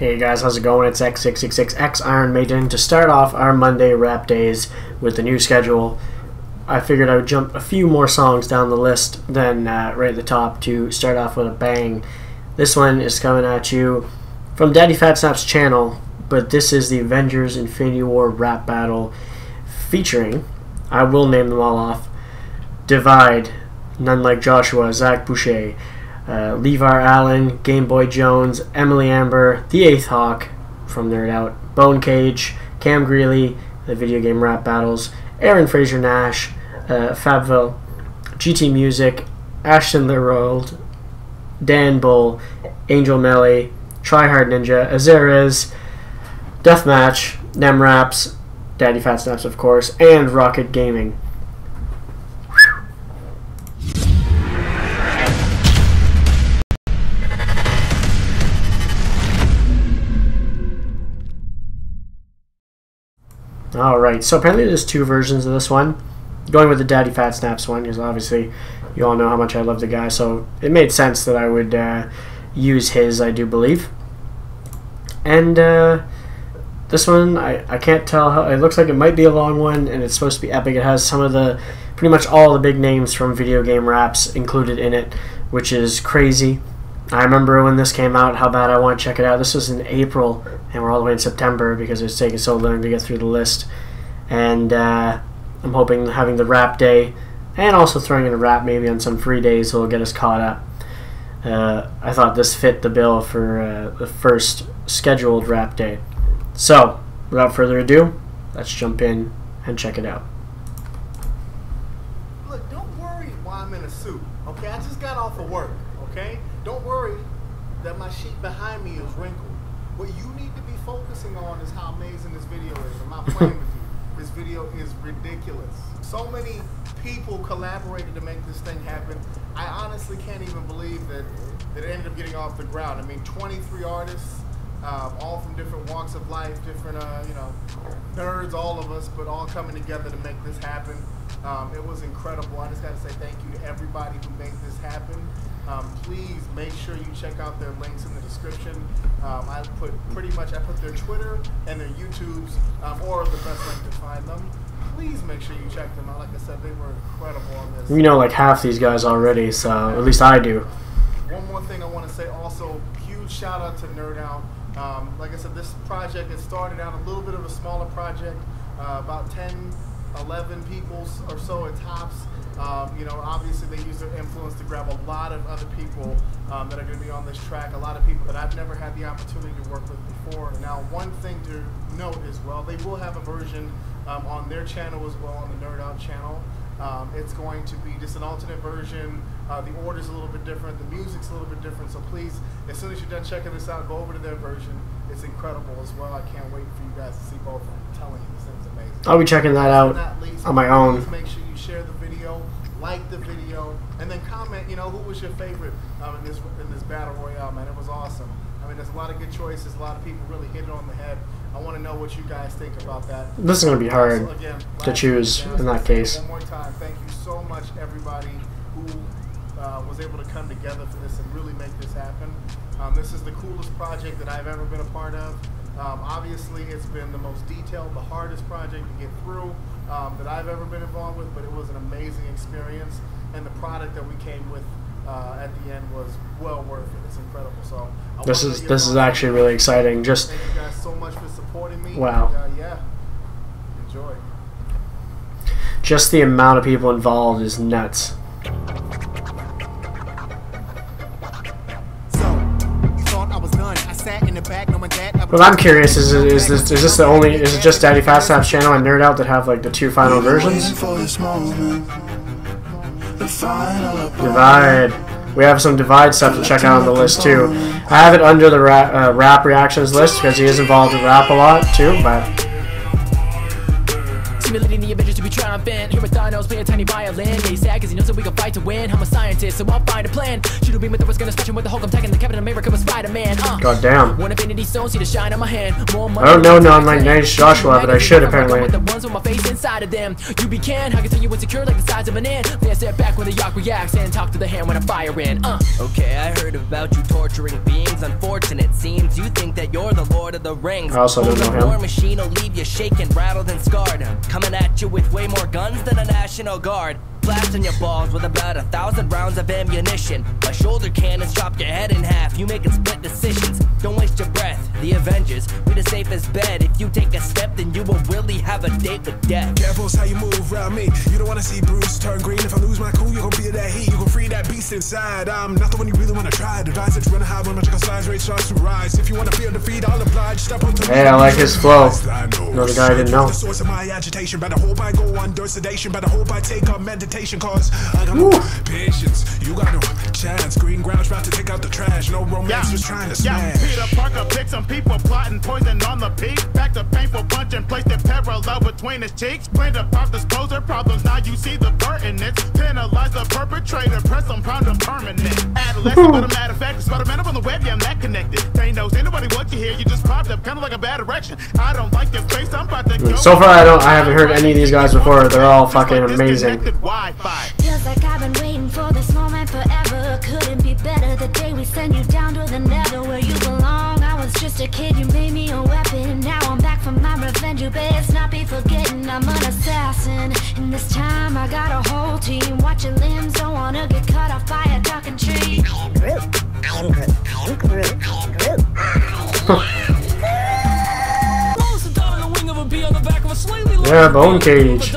Hey guys, how's it going? It's X666X Iron Maiden to start off our Monday rap days with the new schedule. I figured I would jump a few more songs down the list than right at the top to start off with a bang. This one is coming at you from Daddy Fat Snap's channel, but this is the Avengers Infinity War rap battle featuring, I will name them all off, Divide, None Like Joshua, Zach Boucher, Levar Allen, Game Boy Jones, Emily Amber, The Eighth Hawk from Nerdout, Bone Cage, Cam Greeley, the video game rap battles, Aaron Fraser Nash, Fabville, GT Music, Ashton Lerold, Dan Bull, Angel Melee, Tryhard Ninja, Azerez, Deathmatch, Nem Raps, Daddy Fat Snaps of course, and Rocket Gaming. Alright, so apparently there's two versions of this one. Going with the Daddy Fat Snaps one, because obviously you all know how much I love the guy, so it made sense that I would use his, I do believe. And this one, I can't tell how, it looks like it might be a long one, and it's supposed to be epic. It has some of the, pretty much all the big names from video game raps included in it, which is crazy. I remember when this came out, how bad I want to check it out. This was in April, and we're all the way in September because it's taking so long to get through the list. And I'm hoping having the rap day, and also throwing in a rap maybe on some free days will get us caught up. I thought this fit the bill for the first scheduled rap day. So, without further ado, let's jump in and check it out. Look, don't worry why I'm in a suit, okay? I just got off of work, okay? Don't worry that my sheet behind me is wrinkled. What you need to be focusing on is how amazing this video is. I'm not playing with you. This video is ridiculous. So many people collaborated to make this thing happen. I honestly can't even believe that it ended up getting off the ground. I mean, 23 artists, all from different walks of life, different, you know, nerds, all of us, but all coming together to make this happen. It was incredible. I just got to say thank you to everybody who made this happen. Please make sure you check out their links in the description. I put their Twitter and their YouTubes, or the best link to find them. Please make sure you check them out. Like I said, they were incredible on this. You know like half these guys already, so at least I do. One more thing I want to say also, huge shout out to Nerdout. Like I said, this project, it started out a little bit of a smaller project, about 10, 11 people or so at tops. You know, obviously they use their influence to grab a lot of other people that are going to be on this track, a lot of people that I've never had the opportunity to work with before. Now, one thing to note as well, they will have a version on their channel as well, on the Nerdout channel. It's going to be just an alternate version. The order's a little bit different, the music's a little bit different, so please, as soon as you're done checking this out, go over to their version. It's incredible as well. I can't wait for you guys to see both of them. I'm telling you, this thing's amazing. I'll be checking that out on my own. Please make sure you share the video, like the video, and then comment, you know, who was your favorite in this battle royale, man. It was awesome. I mean, there's a lot of good choices. A lot of people really hit it on the head. I want to know what you guys think about that. This is going to be hard to choose in that case. One more time, thank you so much, everybody who was able to come together for this and really make this happen. This is the coolest project that I've ever been a part of. Obviously, it's been the most detailed, the hardest project to get through that I've ever been involved with, but it was an amazing experience, and the product that we came with at the end was well worth it. It's incredible. So this is actually really exciting. Just thank you guys so much for supporting me. Wow. And, yeah, enjoy. Just the amount of people involved is nuts. What I'm curious is this the only, is it just Daddy Fat Snap's channel and Nerdout that have like the two final versions? Divide. We have some Divide stuff to check out on the list too. I have it under the rap reactions list because he is involved in rap a lot too, but Stimulating the Avengers to be triumphant. Here with Thanos playing a tiny violin. Yeah, he's sad cause he knows that we can fight to win. I'm a scientist, so I'll find a plan. Shoot a beam with the was gonna smash him with the Hulk. I'm taking the Captain America with Spider-Man. God damn. One Infinity Stone, see the shine on my hand. More money. I don't know non-nice Joshua, but I should apparently. With the ones with my face inside of them. You be can, I can tell you insecure like the size of an ant. Then I step back when the Yak reacts and talk to the hand when I fire in. Okay, I heard about you torturing beings. Unfortunate seems you think that you're the Lord of the Rings. I also don't know him. The war machine will leave you shaken, rattled, and scarred. Coming at you with way more guns than a National Guard. Blasting your balls with about 1,000 rounds of ammunition. My shoulder cannons chop your head in half. You making split decisions. Don't waste your breath. The Avengers, we're the safest bet. If you take a step, then you will really have a date with death. Careful's how you move around me. You don't wanna see Bruce turn green. If I lose my cool, you gon' feel that heat. You gon' free that beast inside. I'm not the one you really wanna try. Devise that you wanna have when my chicken slides rate starts to rise. If you wanna feel defeat, I'll oblige. Step up to Hey, I like his flow. Another guy I didn't know. The source of my agitation. Better hope I go under sedation. Better hope I take up meditation, cause I got no patience, you got no chance. Green ground's about to take out the trash. No romance, just trying to smash. Peter Parker picked some people plotting poison on the peak. Back the painful punch and placed it parallel between his cheeks. Blend apart disclosure problems, now you see the pertinence. Penalize the perpetrator, press them, pound them permanent. Adolescent, but a matter of fact, Spider-Man up on the web, yeah, I'm that connected. They knows anybody what you hear, you just popped up, kinda like a bad erection. I don't like your face, I'm about to go. So far, I haven't heard any of these guys before. They're all fucking amazing. Feels like I've been waiting for this moment forever. Couldn't be better the day we send you down to the nether where you belong. I was just a kid, you made me a weapon. Now I'm back for my revenge. You best not be forgetting I'm an assassin. And this time I got a whole team. Watch your limbs, don't wanna get cut off by a talking tree. Yeah, bone cage.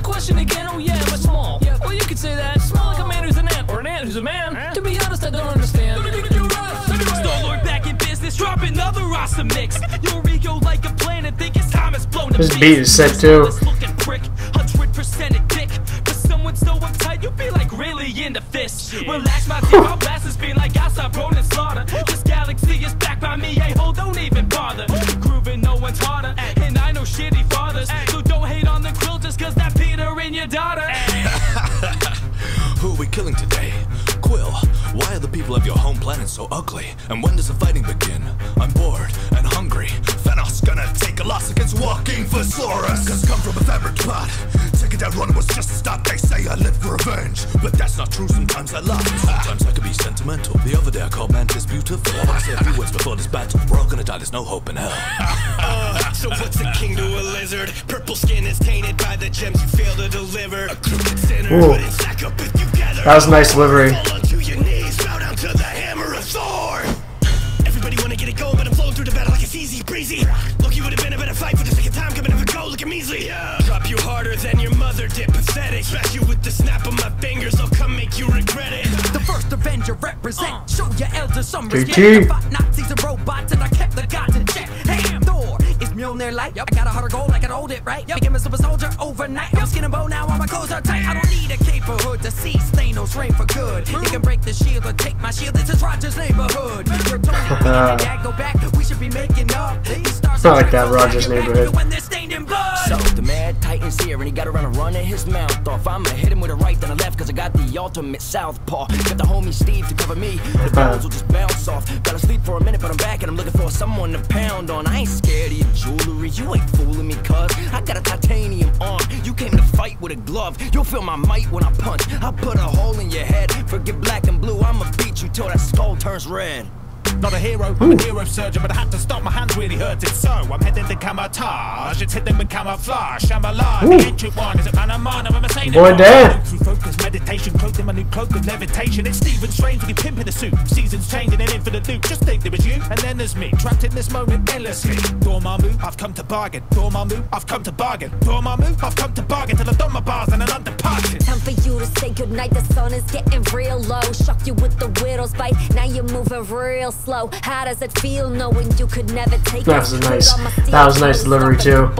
Question again, oh yeah, but small. Yeah, well you could say that. Small like a man who's an ant, or an ant who's a man. To be honest, I don't understand. Star-Lord back in business, drop another roster mix. Your ego like a planet, think it's time it's blown to This beat is sick too. 100% a dick. But someone so uptight, you be like really into fists. Relax my dick, I'll blast this beat like outside bone and slaughter. This galaxy is backed by me, hey ho, don't even bother. Grooving no one's harder, and I know shitty fathers. So don't hate on the quill just cause that Peter and your daughter. Who are we killing today? Quill, why are the people of your home planet so ugly? And when does the fighting begin? I'm bored and hungry. Thanos gonna take a loss against walking Thesaurus. Cause come from a fabric plot. Taking down one was just a stop. They say I live for revenge, but that's not true. Sometimes I lie. Sometimes I can be sentimental. The other day I called Mantis beautiful. I said a few words before this battle. We're all gonna die, there's no hope in hell. So what's a king to a lizard? Purple skin is tainted by the gems you fail to deliver. A crooked sinner wouldn't stack up if you gather. That was a nice delivery. Fall onto your knees, bow down to the hammer of Thor. Everybody wanna get it going, but I'm flowing through the battle like it's easy breezy. Loki would have been a better fight for the second time, coming up and go, look at measly. Drop you harder than your mother did, pathetic. Smash you with the snap of my fingers, I'll come make you regret it. The first Avenger represent. Show your elders some respect. GG. I fought Nazis and robots and I kept the gods in check. Hey, Thor is Mjolnir light. I got a heart of gold, I can hold it right. Became a super soldier overnight. I'm skin and bone now, all my clothes are tight. I don't need a cape or hood to see Thanos reign for good. You can break the shield or take my shield. This is Roger's neighborhood. You're Tony and Dad go back. We should be making up. It's not like that Roger's neighborhood. When they're stained in blood. So the mad titan's here and he gotta run a run in his mouth off. I'ma hit him with a right then a left cause I got the ultimate southpaw. Got the homie Steve to cover me. The bones will just bounce off. Gotta sleep for a minute but I'm back and I'm looking for someone to pound on. I ain't scared of your jewelry, you ain't fooling me cuz I got a titanium arm. You came to fight with a glove. You'll feel my might when I punch. I'll put a hole in your head. Forget black and blue, I'ma beat you till that skull turns red. Not a hero, I'm a neurosurgeon, but I had to stop, my hands really hurted. So I'm heading to camouflage, it's hidden with camouflage. I'm alive, the ancient one, is it man or man? I'm a Mercedes. Boy, damn. Through focus, meditation, cloaked in my new cloak of levitation. It's Stephen Strange with you pimping the suit. Seasons changing and infinite loop. Just think there was you, and then there's me, trapped in this moment endlessly. Dormammu, I've come to bargain. Dormammu, I've come to bargain. Dormammu, I've come to bargain till I've done my bars and I'm departed. Time for you to say goodnight, the sun is getting real low. Shock you with the widow's bite, now you're moving real slow. How does it feel knowing you could never take That was a nice delivery too.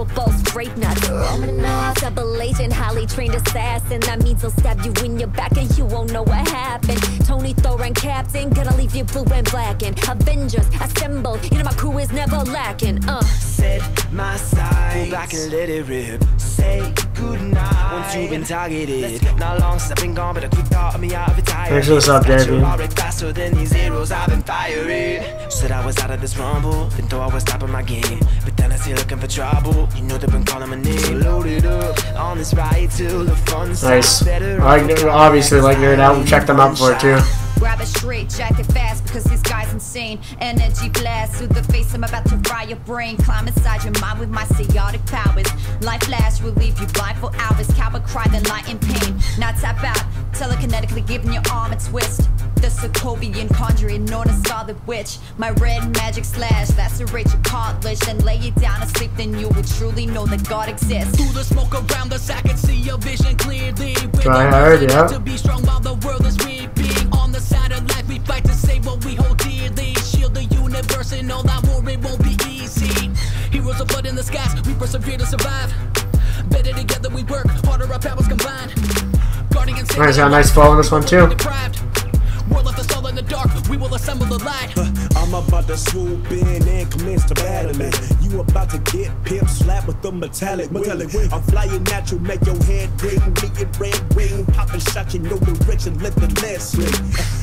Highly trained assassin. That means he'll stab you in your back and you won't know what happened. Tony Thorin, captain, gonna leave you blue and blackened. Avengers, assemble. You know my crew is never lacking. Set my sights, pull back and let it rip. Say goodnight once you've been targeted. Not long since I've been gone, but a quick thought of me out of retire. Thanks for the sub, JB. Faster than these arrows I've been firing. Said I was out of this rumble, then thought I was stopping my game. But then I see looking for trouble. You know they've been calling my name. So loaded up on this ride till the fun. Nice. I obviously like Nerdout. Check them out for it too. Grab a straight jacket fast because this guy's insane. Energy blast through the face, I'm about to fry your brain. Climb inside your mind with my chaotic powers. Life flash will leave you blind for hours. Coward cry, then light in pain. Now tap out, telekinetically giving your arm a twist. The Sokovian conjuring, known as Scarlet Witch. My red magic slash, lacerate your cartilage. Then lay you down to sleep, then you will truly know that God exists. Through the smoke around us, I can see your vision clearly. Try hard, yeah. To be strong while the world is weeping. On the side of life, we fight to save what we hold dearly. Shield the universe and all that war, it won't be easy. Heroes of blood in the skies, we persevere to survive. Better together we work, harder our powers combined. Guardian Nice, got a nice flow in this one too. World left us all in the dark, we will assemble the light. I'm about to swoop in and commence to battling. You about to get pimp slapped with the metallic wing. I'm flying at you, make your head ring. Me and red ring, popping shot, you know direction, let the lead swing.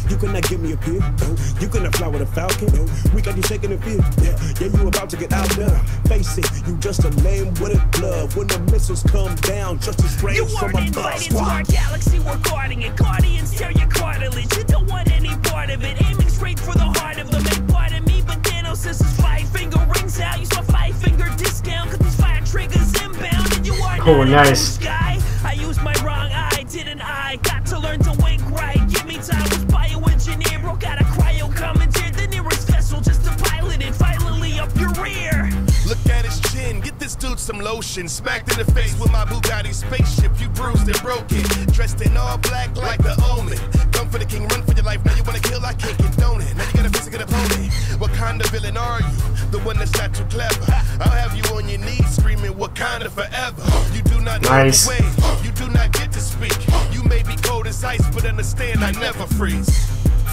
You cannot give me a pin, no. You cannot fly with a falcon, no. We got you shaking the fear, yeah, you about to get out there. Face it, you just a lame with a glove. When the missiles come down, just as strange you from weren't above. invited to our galaxy, we're guarding it. Guardians tear your cartilage, you don't want any part of it. Aiming straight for the heart of them. Make part of me, but Thanos says his 5-finger rings out. Use my 5-finger discount, cause these fire triggers inbound. And you are not nice. Guy. I used my wrong eye, didn't I? Got to learn to wink right. Give me time, was bioengineer. Broke out a cryo commandeered the nearest vessel just to pilot it violently up your rear. Look at his chin, get this dude some lotion. Smacked in the face with my Bugatti spaceship. You bruised and broke it. Dressed in all black like the Omen. Come for the king, run for your life. Now you wanna kill, I can't condone it. Now you got a physical opponent. What kind of villain are you? The one that's not too clever. I'll have you on your knees screaming Wakanda forever. You do not know the way. You do not get to speak. You may be cold as ice, but understand I never freeze.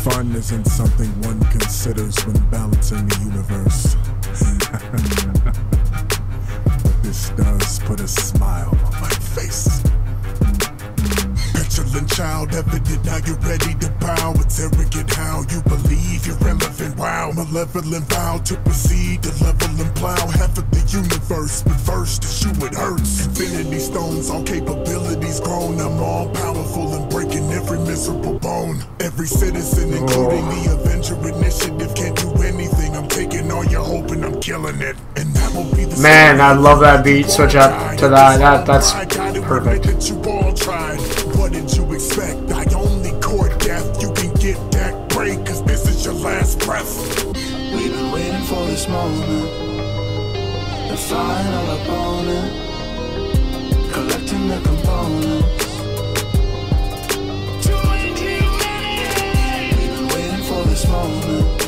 Fun isn't something one considers when balancing the universe. But this does put a smile on my face. Petulant child, evident now you're ready to bow. It's arrogant how you believe you're relevant. Wow, malevolent vow to proceed to level and plow half of the universe. But first to shoot it hurts. Infinity stones, all capabilities grown. I'm all powerful and breaking every miserable bone. Every citizen, including the Avenger Initiative, can't do anything. I'm taking all your hope and I'm killing it. And that will be the man, I love that beat. Switch up to that. That's perfect. What did you expect? I only court death. You can get that break, cause this is your last breath. We've been waiting for this moment, the final opponent, collecting the components. We've been waiting for this moment,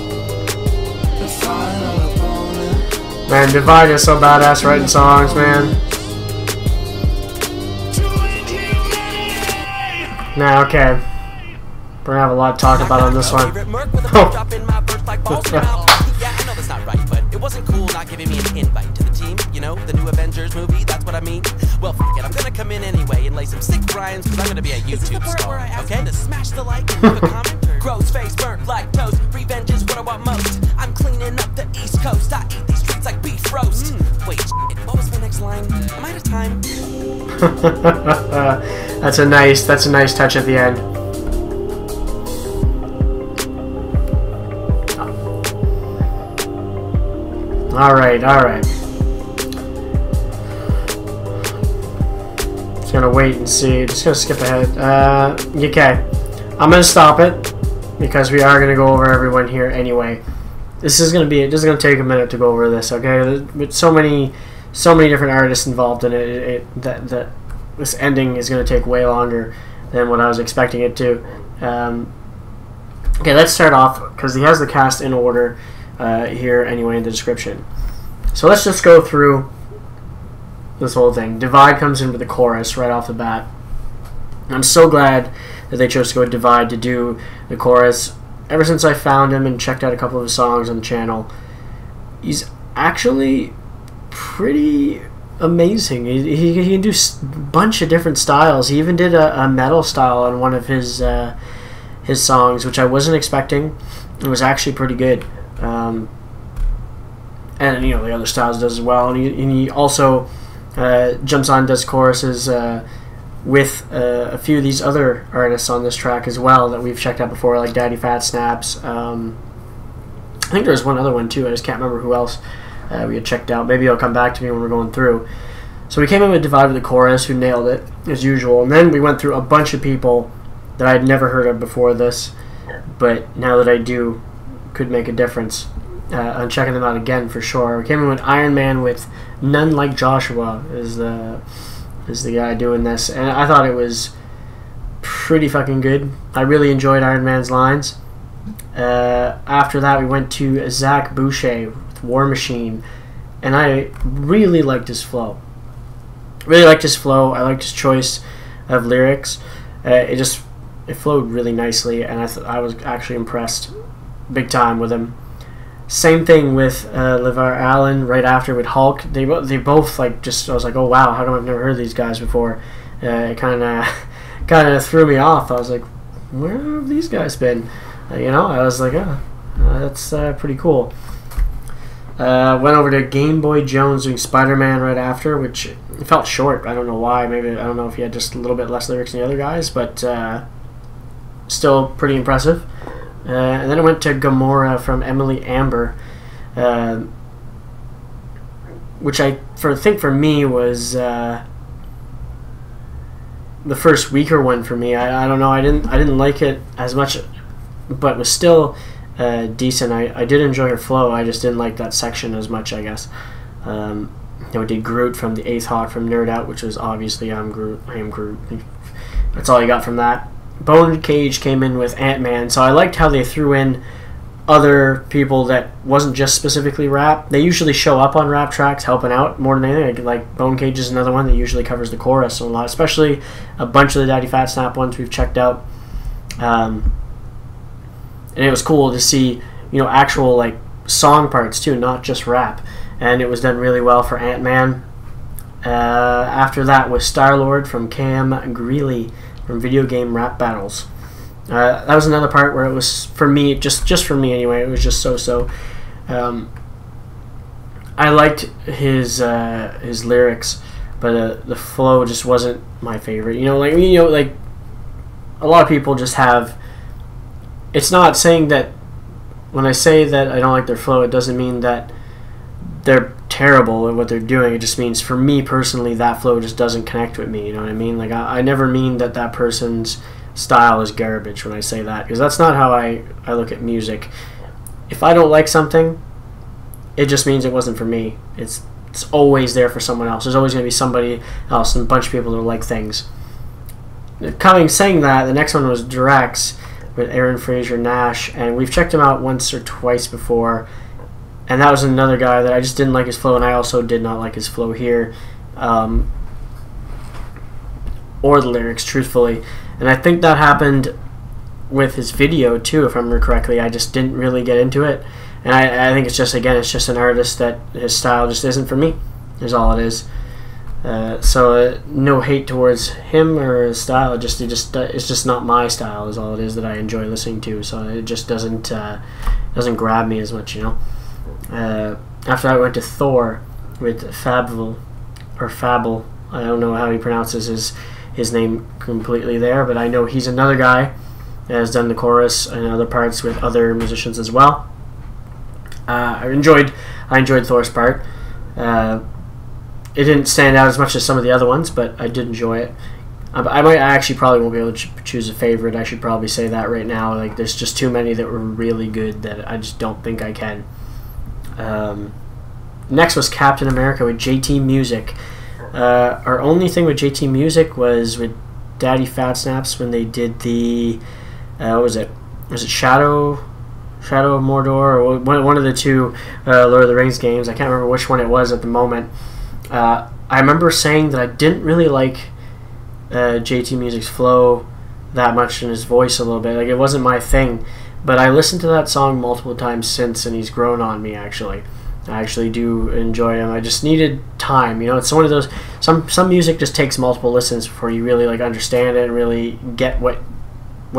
the final opponent. Man, Divide is so badass writing songs, man. Nah, okay. We're gonna have a lot to talk about on this one. Yeah, I know that's not right, but it wasn't cool not giving me an invite to the team. You know, the new Avengers movie, that's what I mean. Well, f it, I'm gonna come in anyway and lay some sick rhymes, cause I'm gonna be a YouTube star, okay? To smash the like and leave a comment. Gross face, burnt like toast. Revenge is what I want most. I'm cleaning up the East Coast. I eat these streets like beef roast. Wait, what was my next line? Am I out of time? That's a nice touch at the end. Alright. Just gonna wait and see. Just gonna skip ahead. Okay. I'm gonna stop it because we are gonna go over everyone here anyway. This is gonna take a minute to go over this, okay? With so many different artists involved in it, that this ending is gonna take way longer than what I was expecting it to. Okay, let's start off, because he has the cast in order here anyway in the description. So let's just go through this whole thing. Divide comes in with the chorus right off the bat. I'm so glad that they chose to go with Divide to do the chorus. Ever since I found him and checked out a couple of his songs on the channel, he's actually pretty amazing. He can do a bunch of different styles. He even did a metal style on one of his songs, which I wasn't expecting. It was actually pretty good. And you know, the other styles does as well. And he also jumps on and does choruses with a few of these other artists on this track as well that we've checked out before, like Daddy Fat Snaps. I think there's one other one too. I just can't remember who else we had checked out. Maybe it'll come back to me when we're going through. So we came in with Divide with the chorus, who nailed it as usual. And then we went through a bunch of people that I had never heard of before this, but now that I do, could make a difference on checking them out again for sure. We came in with Iron Man with None Like Joshua is the guy doing this, and I thought it was pretty fucking good. I really enjoyed Iron Man's lines. After that, we went to Zach Boucher with War Machine, and I really liked his flow. I liked his choice of lyrics. It flowed really nicely, and I was actually impressed big time with him. Same thing with LeVar Allen right after with Hulk. They both I was like, oh wow, how come I've never heard these guys before? It kind of threw me off. I was like, where have these guys been? You know, I was like, that's pretty cool. Went over to Game Boy Jones doing Spider-Man right after, which felt short. I don't know why. Maybe I don't know if he had just a little bit less lyrics than the other guys, but still pretty impressive. And then I went to Gamora from Emily Amber, which I think for me was the first weaker one for me. I don't know. I didn't like it as much, but was still decent. I did enjoy her flow. I just didn't like that section as much, I guess. We did Groot from the 8th Hawk from Nerdout, which was obviously I am Groot. That's all you got from that. Bone Cage came in with Ant-Man, so I liked how they threw in other people that wasn't just specifically rap. They usually show up on rap tracks helping out more than anything. Like Bone Cage is another one that usually covers the chorus a lot, especially a bunch of the Daddy Fat Snap ones we've checked out. And it was cool to see, you know, actual like song parts too, not just rap. And it was done really well for Ant-Man. After that was Star-Lord from Cam Greeley from Video Game Rap Battles. That was another part where it was, for me, just for me anyway, it was just so. I liked his lyrics, but the flow just wasn't my favorite. Like a lot of people just have. It's not saying that when I say that I don't like their flow, it doesn't mean that they're terrible at what they're doing. It just means, for me personally, that flow just doesn't connect with me. You know what I mean? Like I never mean that person's style is garbage when I say that, because that's not how I look at music. If I don't like something, it just means it wasn't for me. It's always there for someone else. There's always going to be somebody else and a bunch of people that like things. Saying that, the next one was Drex with Aaron Fraser Nash, and we've checked him out once or twice before, and that was another guy that I just didn't like his flow, and I also did not like his flow here, or the lyrics, truthfully. And I think that happened with his video too, if I remember correctly. I just didn't really get into it, and I think it's just, again, it's just an artist that his style just isn't for me, is all it is. So no hate towards him or his style. It's just not my style, is all it is, that I enjoy listening to. So it just doesn't grab me as much, you know. After I went to Thor with Fable. I don't know how he pronounces his name completely there, but I know he's another guy that has done the chorus and other parts with other musicians as well. I enjoyed Thor's part. It didn't stand out as much as some of the other ones, but I did enjoy it. I actually probably won't be able to choose a favorite. I should probably say that right now. Like, there's just too many that were really good that I just don't think I can. Next was Captain America with JT Music. Our only thing with JT Music was with Daddy Fat Snaps when they did the was it Shadow of Mordor, or one of the two Lord of the Rings games. I can't remember which one it was at the moment. I remember saying that I didn't really like JT Music's flow that much in his voice a little bit. Like, it wasn't my thing. But I listened to that song multiple times since, and he's grown on me, actually. I actually do enjoy him. I just needed time. You know, it's one of those... Some music just takes multiple listens before you really, like, understand it and really get what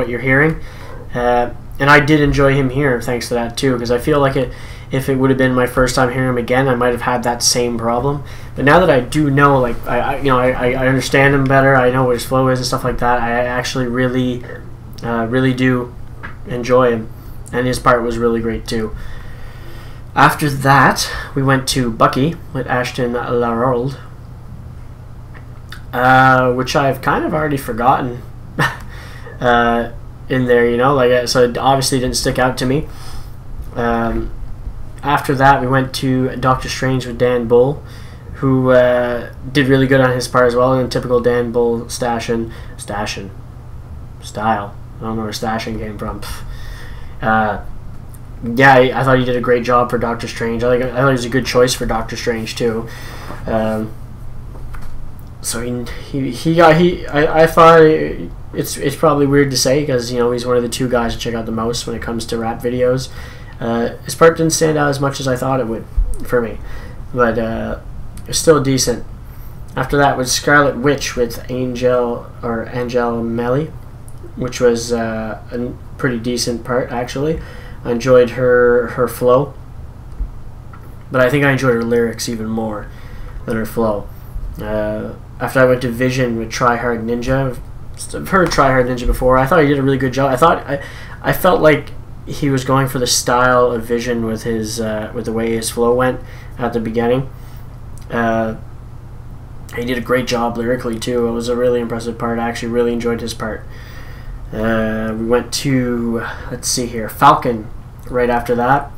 you're hearing. And I did enjoy him here, thanks to that, too, because I feel like if it would have been my first time hearing him again, I might have had that same problem. But now that I do know, like, I understand him better, I know what his flow is and stuff like that, I actually really do enjoy him, and his part was really great too. After that, we went to Bucky with Ashton Larold, which I've kind of already forgotten in there, you know, like, so it obviously didn't stick out to me. After that, we went to Doctor Strange with Dan Bull, who did really good on his part as well, in typical Dan Bull style. I don't know where stashing came from. Yeah, I thought he did a great job for Doctor Strange. I thought he was a good choice for Doctor Strange too. So I thought it's probably weird to say, because, you know, he's one of the two guys to check out the most when it comes to rap videos. His part didn't stand out as much as I thought it would for me, but it's still decent. After that was Scarlet Witch with Angel Melly, which was a pretty decent part, actually. I enjoyed her flow, but I think I enjoyed her lyrics even more than her flow. After I went to Vision with Try Hard Ninja, I've heard Try Hard Ninja before. I thought he did a really good job. I felt like he was going for the style of Vision with his with the way his flow went at the beginning. He did a great job lyrically too. It was a really impressive part. I actually really enjoyed his part. We went to, let's see here, Falcon right after that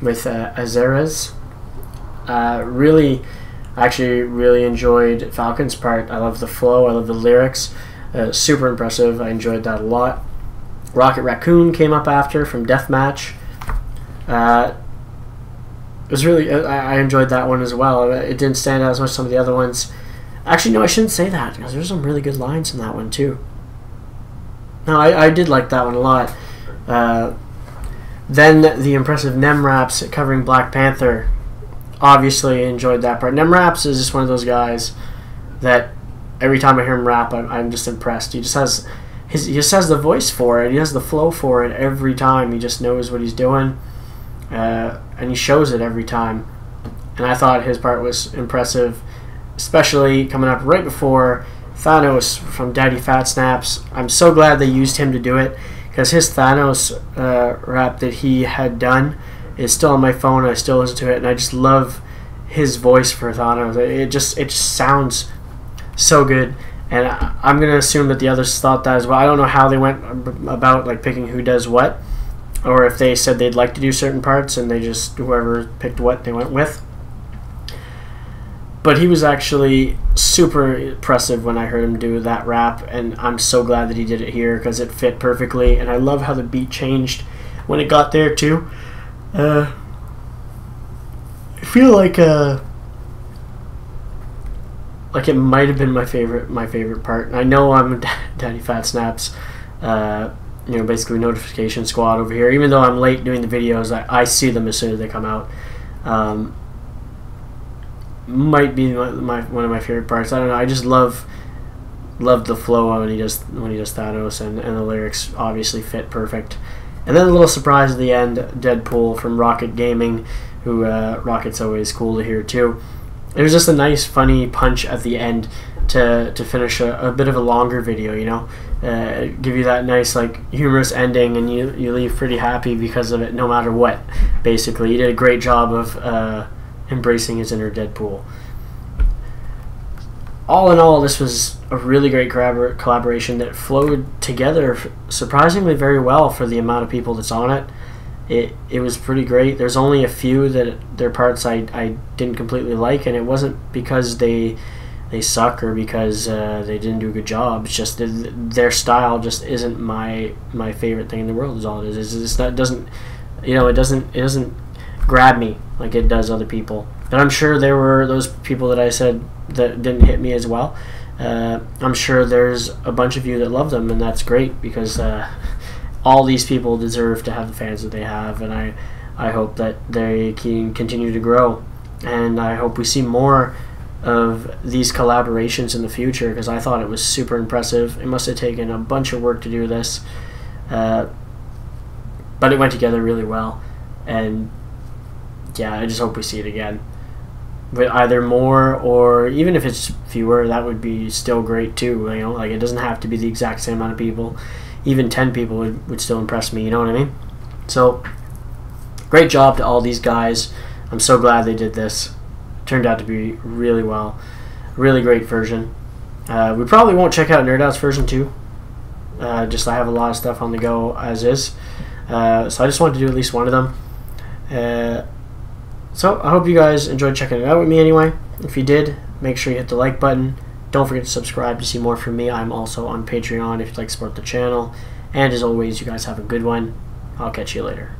with Azares. Actually really enjoyed Falcon's part. I love the flow, I love the lyrics. Super impressive. I enjoyed that a lot. Rocket Raccoon came up after from Deathmatch. It was really, I enjoyed that one as well. It didn't stand out as much as some of the other ones. Actually, no, I shouldn't say that, because there's some really good lines in that one too. No, I did like that one a lot. Then the impressive Nem Raps covering Black Panther. Obviously enjoyed that part. Nem Raps is just one of those guys that every time I hear him rap, I'm just impressed. He just has the voice for it. He has the flow for it every time. He just knows what he's doing, and he shows it every time. And I thought his part was impressive, especially coming up right before Thanos from Daddy Fat Snaps. I'm so glad they used him to do it, because his Thanos rap that he had done is still on my phone. I still listen to it, and I just love his voice for Thanos. It just sounds so good, and I'm gonna assume that the others thought that as well. I don't know how they went about like picking who does what, or if they said they'd like to do certain parts and they just, whoever picked what they went with. But he was actually super impressive when I heard him do that rap, and I'm so glad that he did it here because it fit perfectly, and I love how the beat changed when it got there too. I feel like it might have been my favorite part. I know I'm Daddy Fat Snaps, basically notification squad over here. Even though I'm late doing the videos, I see them as soon as they come out. Might be one of my favorite parts. I don't know. I just love the flow when he does Thanos, and the lyrics obviously fit perfect. And then a little surprise at the end, Deadpool from Rocket Gaming, who Rocket's always cool to hear too. It was just a nice, funny punch at the end to finish a bit of a longer video, you know, give you that nice like humorous ending, and you leave pretty happy because of it, no matter what. Basically, he did a great job of embracing his inner Deadpool. All in all, this was a really great collaboration that flowed together surprisingly very well for the amount of people that's on it. It was pretty great. There's only a few that their parts I didn't completely like, and it wasn't because they they suck or because they didn't do a good job. It's just their style just isn't my favorite thing in the world. Is all it is. It's just that doesn't, it doesn't grab me like it does other people. But I'm sure there were those people that I said that didn't hit me as well. I'm sure there's a bunch of you that love them, and that's great, because all these people deserve to have the fans that they have, and I hope that they can continue to grow, and I hope we see more of these collaborations in the future, because I thought it was super impressive. It must have taken a bunch of work to do this, but it went together really well, and yeah, I just hope we see it again. But either more, or even if it's fewer, that would be still great too. Like, it doesn't have to be the exact same amount of people. Even 10 people would still impress me, you know what I mean? So, great job to all these guys. I'm so glad they did this. Turned out to be really well. Really great version. We probably won't check out Nerdout's version too. Just I have a lot of stuff on the go as is. So I just wanted to do at least one of them. So I hope you guys enjoyed checking it out with me anyway. If you did, make sure you hit the like button. Don't forget to subscribe to see more from me. I'm also on Patreon if you'd like to support the channel. And as always, you guys have a good one. I'll catch you later.